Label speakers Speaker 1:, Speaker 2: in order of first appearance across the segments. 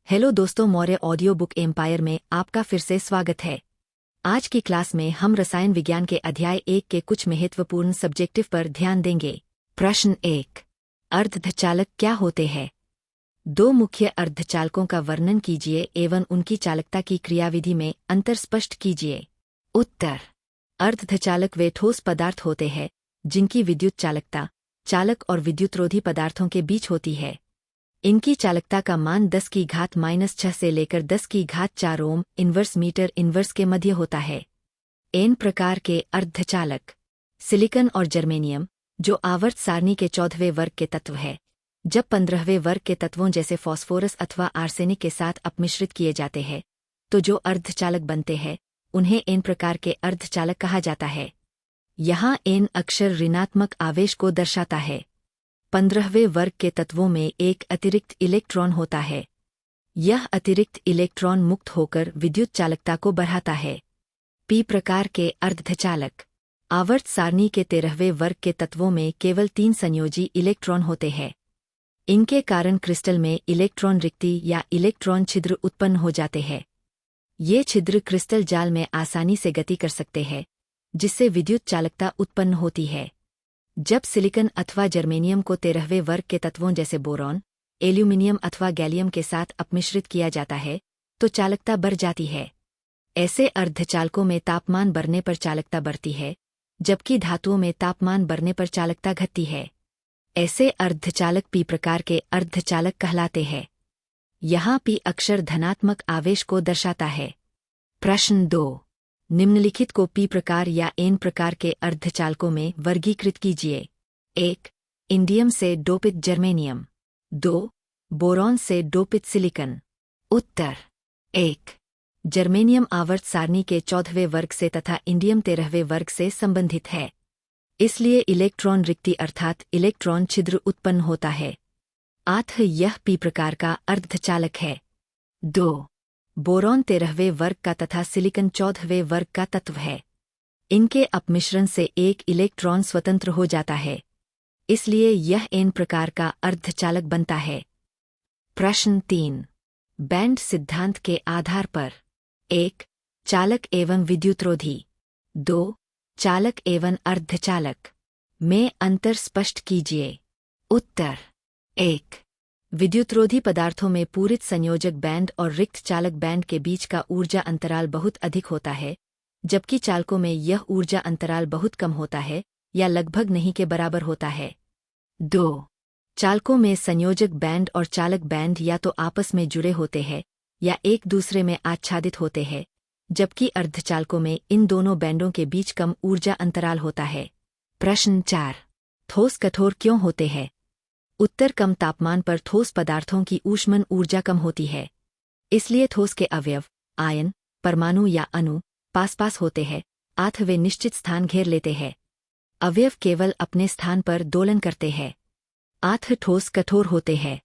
Speaker 1: Hello दोस्तों, Maurya audio book empire में आपका फिर से स्वागत है। आज की क्लास में हम रसायन विज्ञान के अध्याय 1 के कुछ महत्वपूर्ण सब्जेक्टिव पर ध्यान देंगे। प्रश्न 1, अर्धचालक क्या होते हैं? दो मुख्य अर्धचालकों का वर्णन कीजिए एवं उनकी चालकता की क्रियाविधि में अंतर स्पष्ट कीजिए। उत्तर: अर्धचालक वे ठोस पदार्थ होते हैं जिनकी विद्युत चालकता चालक और विद्युतरोधी पदार्थों के बीच होती है। इनकी चालकता का मान 10 की घात -6 से लेकर 10 की घात 4 ओम इनवर्स मीटर इनवर्स के मध्य होता है। एन प्रकार के अर्धचालक: सिलिकन और जर्मेनियम, जो आवर्त सारणी के 14वें वर्ग के तत्व है। जब 15वें वर्ग के तत्वों जैसे फॉस्फोरस अथवा आर्सेनिक के साथ अपमिश्रित किए जाते हैं तो जो अर्धचालक बनते हैं उन्हें एन प्रकार के अर्धचालक कहा जाता है। यहाँ एन अक्षर ऋणात्मक आवेश को दर्शाता है। 15वें वर्ग के तत्वों में एक अतिरिक्त इलेक्ट्रॉन होता है। यह अतिरिक्त इलेक्ट्रॉन मुक्त होकर विद्युत चालकता को बढ़ाता है। पी प्रकार के अर्धचालक: आवर्त सारणी के 13वें वर्ग के तत्वों में केवल 3 संयोजी इलेक्ट्रॉन होते हैं। इनके कारण क्रिस्टल में इलेक्ट्रॉन रिक्ति या इलेक्ट्रॉन छिद्र उत्पन्न हो जाते हैं। ये छिद्र क्रिस्टल जाल में आसानी से गति कर सकते हैं, जिससे विद्युत चालकता उत्पन्न होती है। जब सिलिकन अथवा जर्मेनियम को 13वें वर्ग के तत्वों जैसे बोरॉन, एल्यूमिनियम अथवा गैलियम के साथ अपमिश्रित किया जाता है तो चालकता बढ़ जाती है। ऐसे अर्धचालकों में तापमान बढ़ने पर चालकता बढ़ती है, जबकि धातुओं में तापमान बढ़ने पर चालकता घटती है। ऐसे अर्धचालक पी प्रकार के अर्धचालक कहलाते हैं। यहाँ पी अक्षर धनात्मक आवेश को दर्शाता है। प्रश्न 2, निम्नलिखित को पी प्रकार या एन प्रकार के अर्धचालकों में वर्गीकृत कीजिए। 1, इंडियम से डोपित जर्मेनियम। 2, बोरॉन से डोपित सिलिकन। उत्तर: 1, जर्मेनियम आवर्त सारणी के 14वें वर्ग से तथा इंडियम 13वें वर्ग से संबंधित है, इसलिए इलेक्ट्रॉन रिक्ति अर्थात इलेक्ट्रॉन छिद्र उत्पन्न होता है। यह पी प्रकार का अर्धचालक है। 2, बोरॉन 13वें वर्ग का तथा सिलिकन 14वें वर्ग का तत्व है। इनके अपमिश्रण से एक इलेक्ट्रॉन स्वतंत्र हो जाता है, इसलिए यह एन प्रकार का अर्धचालक बनता है। प्रश्न 3, बैंड सिद्धांत के आधार पर 1, चालक एवं विद्युतरोधी। 2, चालक एवं अर्धचालक में अंतर स्पष्ट कीजिए। उत्तर: 1, विद्युतरोधी पदार्थों में पूरित संयोजक बैंड और रिक्त चालक बैंड के बीच का ऊर्जा अंतराल बहुत अधिक होता है, जबकि चालकों में यह ऊर्जा अंतराल बहुत कम होता है या लगभग नहीं के बराबर होता है। 2, चालकों में संयोजक बैंड और चालक बैंड या तो आपस में जुड़े होते हैं या एक दूसरे में आच्छादित होते हैं, जबकि अर्धचालकों में इन दोनों बैंडों के बीच कम ऊर्जा अंतराल होता है। प्रश्न 4, ठोस कठोर क्यों होते हैं? उत्तर: कम तापमान पर ठोस पदार्थों की ऊष्मन ऊर्जा कम होती है, इसलिए ठोस के अवयव, आयन, परमाणु या अणु पास होते हैं, वे निश्चित स्थान घेर लेते हैं। अवयव केवल अपने स्थान पर दोलन करते हैं। ठोस कठोर होते हैं।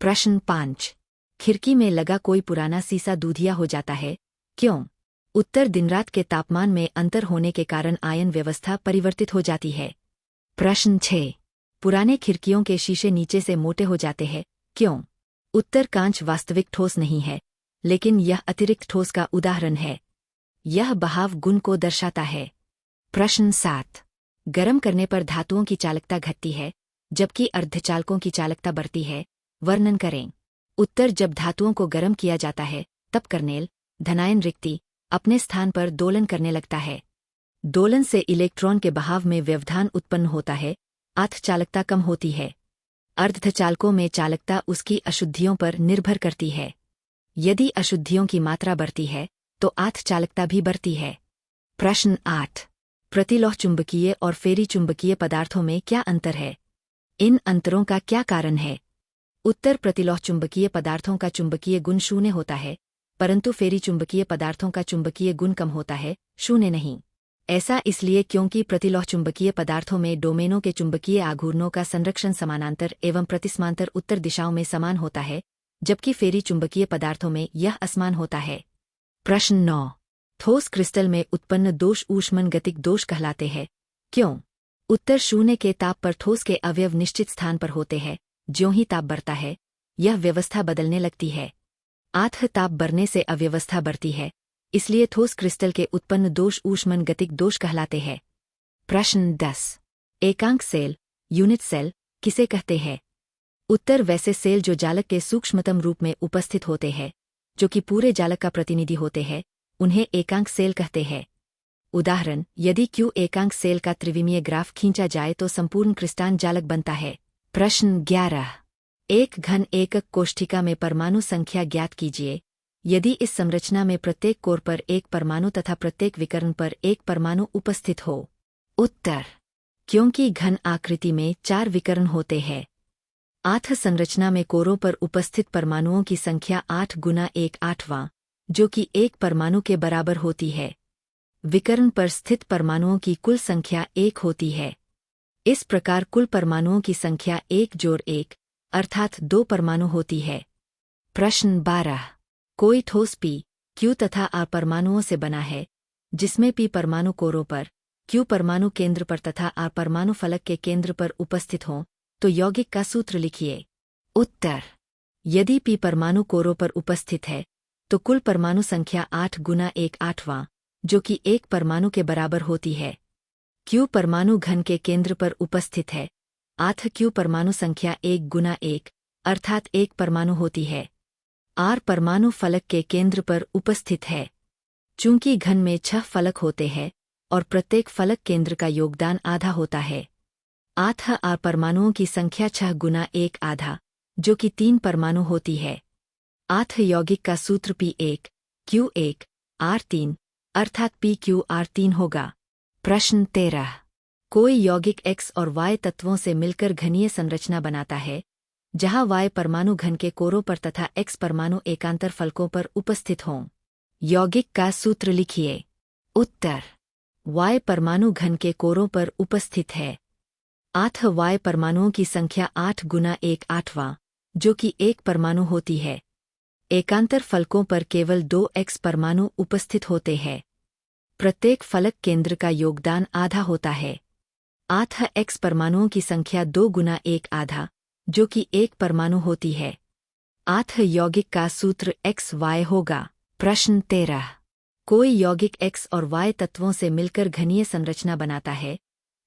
Speaker 1: प्रश्न 5, खिड़की में लगा कोई पुराना शीशा दूधिया हो जाता है, क्यों? उत्तर: दिन-रात के तापमान में अंतर होने के कारण आयन व्यवस्था परिवर्तित हो जाती है। प्रश्न 6, पुराने खिड़कियों के शीशे नीचे से मोटे हो जाते हैं, क्यों? उत्तर: कांच वास्तविक ठोस नहीं है, लेकिन यह अतिरिक्त ठोस का उदाहरण है। यह बहाव गुण को दर्शाता है। प्रश्न 7, गर्म करने पर धातुओं की चालकता घटती है, जबकि अर्धचालकों की चालकता बढ़ती है। वर्णन करें। उत्तर: जब धातुओं को गर्म किया जाता है तब कर्नेल धनायन रिक्ति अपने स्थान पर दोलन करने लगता है। दोलन से इलेक्ट्रॉन के बहाव में व्यवधान उत्पन्न होता है, चालकता कम होती है। अर्धचालकों में चालकता उसकी अशुद्धियों पर निर्भर करती है। यदि अशुद्धियों की मात्रा बढ़ती है तो चालकता भी बढ़ती है। प्रश्न 8, प्रतिलोह चुंबकीय और फेरी चुंबकीय पदार्थों में क्या अंतर है? इन अंतरों का क्या कारण है? उत्तर: प्रतिलोह चुंबकीय पदार्थों का चुंबकीय गुण 0 होता है, परंतु फेरी चुंबकीय पदार्थों का चुंबकीय गुण कम होता है, 0 नहीं। ऐसा इसलिए क्योंकि प्रतिलोह चुंबकीय पदार्थों में डोमेनों के चुंबकीय आघूर्णों का संरक्षण समानांतर एवं प्रतिस्मांतर उत्तर दिशाओं में समान होता है, जबकि फेरी चुंबकीय पदार्थों में यह असमान होता है। प्रश्न 9, ठोस क्रिस्टल में उत्पन्न दोष ऊष्मन गतिक दोष कहलाते हैं, क्यों? उत्तर: 0 के ताप पर ठोस के अवयव निश्चित स्थान पर होते हैं। ज्यों ही ताप बढ़ता है, यह व्यवस्था बदलने लगती है। आठ ताप बढ़ने से अव्यवस्था बढ़ती है, इसलिए ठोस क्रिस्टल के उत्पन्न दोष ऊष्मनगतिक दोष कहलाते हैं। प्रश्न 10। एकांक सेल, यूनिट सेल, किसे कहते हैं? उत्तर वैसे सेल जो जालक के सूक्ष्मतम रूप में उपस्थित होते हैं, जो कि पूरे जालक का प्रतिनिधि होते हैं, उन्हें एकांक सेल कहते हैं। उदाहरण, यदि Q एकांक सेल का त्रिविमीय ग्राफ खींचा जाए तो संपूर्ण क्रिस्टान जालक बनता है। प्रश्न 11। एक घन एकक कोष्ठिका में परमाणु संख्या ज्ञात कीजिए यदि इस संरचना में प्रत्येक कोर पर एक परमाणु तथा प्रत्येक विकर्ण पर एक परमाणु उपस्थित हो। उत्तर, क्योंकि घन आकृति में 4 विकर्ण होते हैं। आठ संरचना में कोरों पर उपस्थित परमाणुओं की संख्या 8 गुना 1 8वां, जो कि एक परमाणु के बराबर होती है। विकर्ण पर स्थित परमाणुओं की कुल संख्या 1 होती है। इस प्रकार कुल परमाणुओं की संख्या 1 जोड़ 1 अर्थात 2 परमाणु होती है। प्रश्न 12। कोई ठोस P, Q तथा R परमाणुओं से बना है, जिसमें P परमाणु कोरों पर, Q परमाणु केंद्र पर तथा R परमाणु फलक के केंद्र पर उपस्थित हों, तो यौगिक का सूत्र लिखिए। उत्तर, यदि P परमाणु कोरों पर उपस्थित है, तो कुल परमाणु संख्या 8 गुना 1 8वां, जो कि एक परमाणु के बराबर होती है। Q परमाणु घन के केंद्र पर उपस्थित है, 8 Q परमाणु संख्या 1 गुना 1 अर्थात एक परमाणु होती है। R परमाणु फलक के केंद्र पर उपस्थित है। चूंकि घन में 6 फलक होते हैं और प्रत्येक फलक केंद्र का योगदान आधा होता है, 8 R परमाणुओं की संख्या 6 गुना 1 आधा, जो कि 3 परमाणु होती है। 8 यौगिक का सूत्र P1 Q1 R3 अर्थात PQR3 होगा। प्रश्न 13। कोई यौगिक X और Y तत्वों से मिलकर घनीय संरचना बनाता है, जहां Y परमाणु घन के कोरों पर तथा X परमाणु एकांतर फलकों पर उपस्थित हों। यौगिक का सूत्र लिखिए। उत्तर, Y परमाणु घन के कोरों पर उपस्थित है। 8 Y परमाणुओं की संख्या 8 गुना 1 8वां, जो कि एक परमाणु होती है। एकांतर फलकों पर केवल 2 X परमाणु उपस्थित होते हैं। प्रत्येक फलक केंद्र का योगदान आधा होता है। 8 X परमाणुओं की संख्या 2 गुना 1 आधा, जो कि एक परमाणु होती है। 8 यौगिक का सूत्र XY होगा। प्रश्न 13। कोई यौगिक X और Y तत्वों से मिलकर घनीय संरचना बनाता है,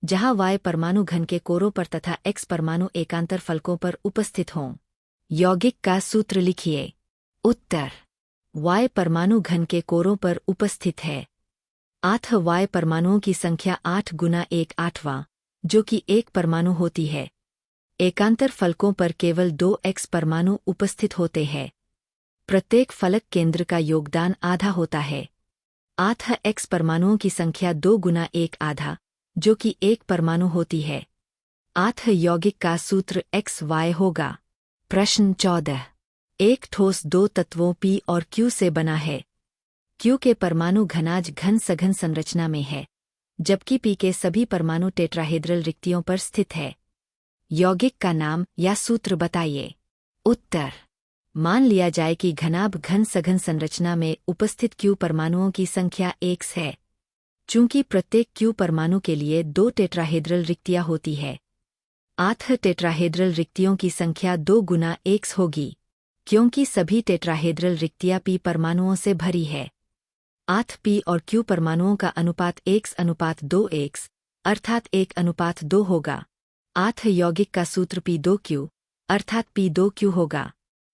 Speaker 1: जहां Y परमाणु घन के कोरों पर तथा X परमाणु एकांतर फलकों पर उपस्थित हों। यौगिक का सूत्र लिखिए। उत्तर, Y परमाणु घन के कोरों पर उपस्थित है। 8 Y परमाणुओं की संख्या 8 गुना 1 8वां, जो कि एक परमाणु होती है। एकांतर फलकों पर केवल 2 X परमाणु उपस्थित होते हैं। प्रत्येक फलक केंद्र का योगदान आधा होता है। 8 X परमाणुओं की संख्या 2 गुना 1 आधा, जो कि एक परमाणु होती है। 8 यौगिक का सूत्र XY होगा। प्रश्न 14। एक ठोस 2 तत्वों P और Q से बना है। Q के परमाणु घनाज घन सघन संरचना में है, जबकि P के सभी परमाणु टेट्राहेड्रल रिक्तियों पर स्थित है। यौगिक का नाम या सूत्र बताइए। उत्तर, मान लिया जाए कि घनाभ घन सघन संरचना में उपस्थित Q परमाणुओं की संख्या X है। चूंकि प्रत्येक Q परमाणु के लिए 2 टेट्राहेड्रल रिक्तियां होती है, 8 टेट्राहेड्रल रिक्तियों की संख्या 2 गुना X होगी, क्योंकि सभी टेट्राहेड्रल रिक्तियां P परमाणुओं से भरी है। 8 P और Q परमाणुओं का अनुपात 1:2X अर्थात 1:2 होगा। 8 यौगिक का सूत्र P2Q अर्थात P2Q होगा।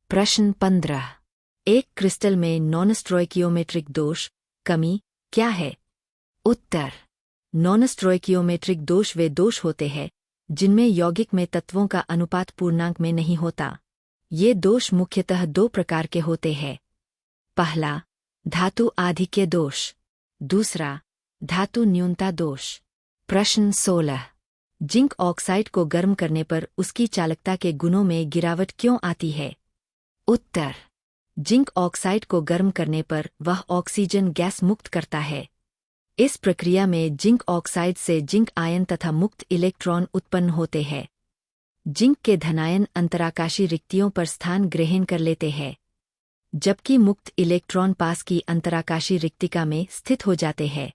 Speaker 1: प्रश्न 15। एक क्रिस्टल में नॉनस्टोइकियोमेट्रिक दोष, कमी, क्या है? उत्तर, नॉनस्टोइकियोमेट्रिक दोष वे दोष होते हैं जिनमें यौगिक में तत्वों का अनुपात पूर्णांक में नहीं होता। ये दोष मुख्यतः 2 प्रकार के होते हैं। पहला, धातु आधिक्य दोष। दूसरा, धातु न्यूनता दोष। प्रश्न 16। जिंक ऑक्साइड को गर्म करने पर उसकी चालकता के गुणों में गिरावट क्यों आती है? उत्तर, जिंक ऑक्साइड को गर्म करने पर वह ऑक्सीजन गैस मुक्त करता है। इस प्रक्रिया में जिंक ऑक्साइड से जिंक आयन तथा मुक्त इलेक्ट्रॉन उत्पन्न होते हैं। जिंक के धनायन अंतराकाशी रिक्तियों पर स्थान ग्रहण कर लेते हैं, जबकि मुक्त इलेक्ट्रॉन पास की अंतराकाशी रिक्तिका में स्थित हो जाते हैं।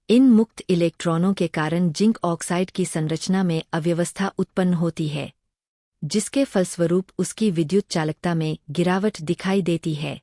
Speaker 1: इन मुक्त इलेक्ट्रॉनों के कारण जिंक ऑक्साइड की संरचना में अव्यवस्था उत्पन्न होती है। जिसके फलस्वरूप उसकी विद्युत चालकता में गिरावट दिखाई देती है।